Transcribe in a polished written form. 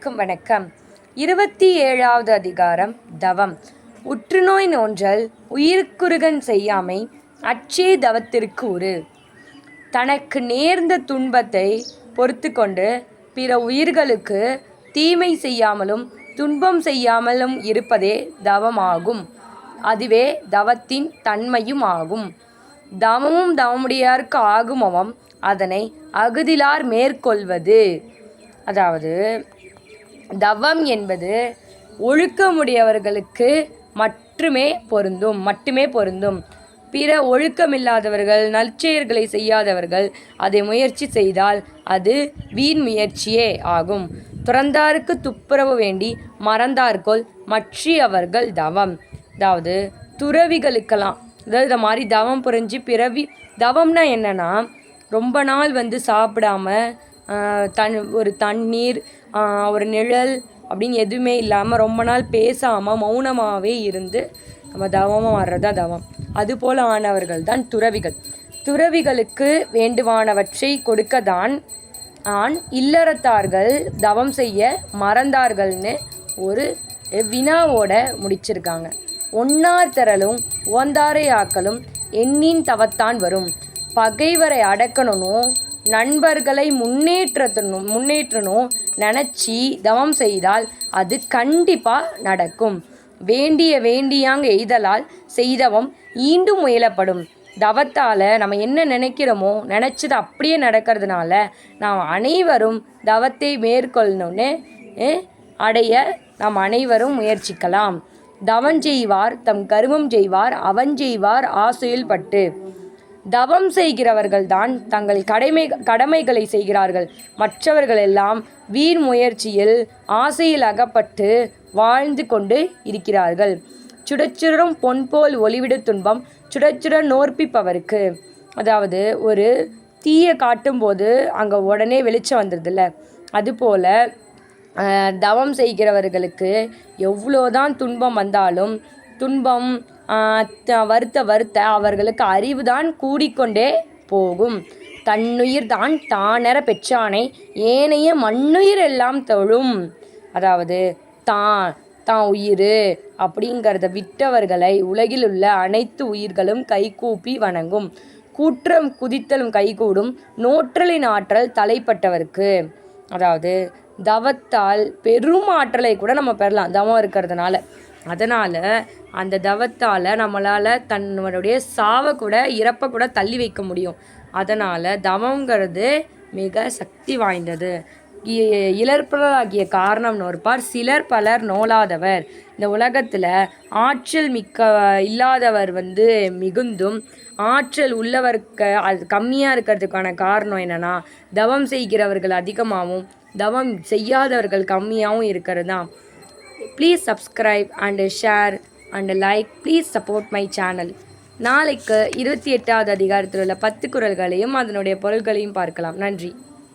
அனைவருக்கும் வணக்கம். 27வது அதிகாரம் தவம். உற்றுநோய் நோன்றல் உயிர்க்குறுகன் செய்யாமை அச்சே தவத்திற்கு உரு. தனக்கு நேர்ந்த துன்பத்தை பொறுத்து கொண்டு பிற உயிர்களுக்கு தீமை செய்யாமலும் துன்பம் செய்யாமலும் இருப்பதே தவமாகும். அதுவே தவத்தின் தன்மையும் ஆகும். தவமும் தவமுடையார்க்கு ஆகுமவம் அதனை அகுதிலார் மேற்கொள்வது. அதாவது தவம் என்பது ஒழுக்கமுடையவர்களுக்கு மட்டுமே பொருந்தும். பிற ஒழுக்கமில்லாதவர்கள் நற்செயல்களை செய்யாதவர்கள் அதை முயற்சி செய்தால் அது வீண் முயற்சியே ஆகும். துறந்தாருக்கு துப்புரவு வேண்டி மறந்தார்கொல் மற்றியவர்கள் தவம். அதாவது துறவிகளுக்கெல்லாம் அதாவது இந்த மாதிரி தவம் புரிஞ்சு தவம்னா என்னன்னா ரொம்ப நாள் சாப்பிடாம ஒரு தண்ணீர் ஒரு நிழல் அப்படின்னு எதுவுமே இல்லாமல் ரொம்ப நாள் பேசாமல் மௌனமாகவே இருந்து நம்ம தவமாக வர்றதா தவம். அதுபோல் ஆனவர்கள் தான் துறவிகள். துறவிகளுக்கு வேண்டுவானவற்றை கொடுக்கத்தான் இல்லறத்தார்கள் தவம் செய்ய மறந்தார்கள்னு ஒரு வினாவோட முடிச்சிருக்காங்க. ஒன்னார் திரளும் ஓந்தாரை ஆக்கலும் எண்ணின் தவத்தான் வரும். பகைவரை அடக்கணும் நண்பர்களை முன்னேற்றணும் நினச்சி தவம் செய்தால் அது கண்டிப்பாக நடக்கும். வேண்டியாங்க எய்தலால் செய்தவம் ஈண்டும் முயலப்படும். தவத்தால் நம்ம என்ன நினைக்கிறோமோ நினச்சது அப்படியே நடக்கிறதுனால நாம் அனைவரும் தவத்தை மேற்கொள்ளணும்னு அடைய நாம் அனைவரும் முயற்சிக்கலாம். தவஞ்செய்வார் தம் கருமம் செய்வார் அவஞ்செய்வார் ஆசையில் பட்டு. தவம் செய்கிறவர்கள் தான் தங்கள் கடமைகளை செய்கிறார்கள். மற்றவர்கள் எல்லாம் வீண் முயற்சியில் ஆசையில் அகப்பட்டு வாழ்ந்து கொண்டு இருக்கிறார்கள். சுடச்சுடும் பொன் போல் ஒளிவிடு துன்பம் சுடச்சுட நோற்பிப்பவருக்கு. அதாவது ஒரு தீயை காட்டும்போது அங்கே உடனே வெளிச்சம் வந்துடுதுல்ல, அதுபோல் தவம் செய்கிறவர்களுக்கு எவ்வளோதான் துன்பம் வந்தாலும் துன்பம் வருத்த அவர்களுக்கு அறிவு தான் கூடிக்கொண்டே போகும். தன்னுயிர் தான் தானற பெற்றானை ஏனைய மண்ணுயிர் எல்லாம் தொழும். அதாவது தான் உயிர் அப்படிங்கிறத விட்டவர்களை உலகில் உள்ள அனைத்து உயிர்களும் கைகூப்பி வணங்கும். கூற்றம் குதித்தலும் கைகூடும் நோற்றலின் ஆற்றல் தலைப்பட்டவருக்கு. அதாவது தவத்தால் பெரும் ஆற்றலை கூட நம்ம பெறலாம் தவம் இருக்கிறதுனால. அதனால் அந்த தவத்தால் நம்மளால் தன்னுடைய இறப்பை கூட தள்ளி வைக்க முடியும். அதனால் தவங்கிறது மிக சக்தி வாய்ந்தது. இளர்பலராகிய காரணம் நோற்பார் சிலர் பலர் நோலாதவர். இந்த உலகத்தில் ஆற்றல் இல்லாதவர் மிகுந்தும் ஆற்றல் உள்ளவருக்கு அது கம்மியாக இருக்கிறதுக்கான காரணம் என்னென்னா தவம் செய்கிறவர்கள் அதிகமாகவும் தவம் செய்யாதவர்கள் கம்மியாகவும் இருக்கிறது தான். Please subscribe and share and like. Please support my channel. நாளைக்கு 28வது அதிகாரத்தில் உள்ள 10 குறள்களையும் அதனுடைய பொருள்களையும் பார்க்கலாம். நன்றி.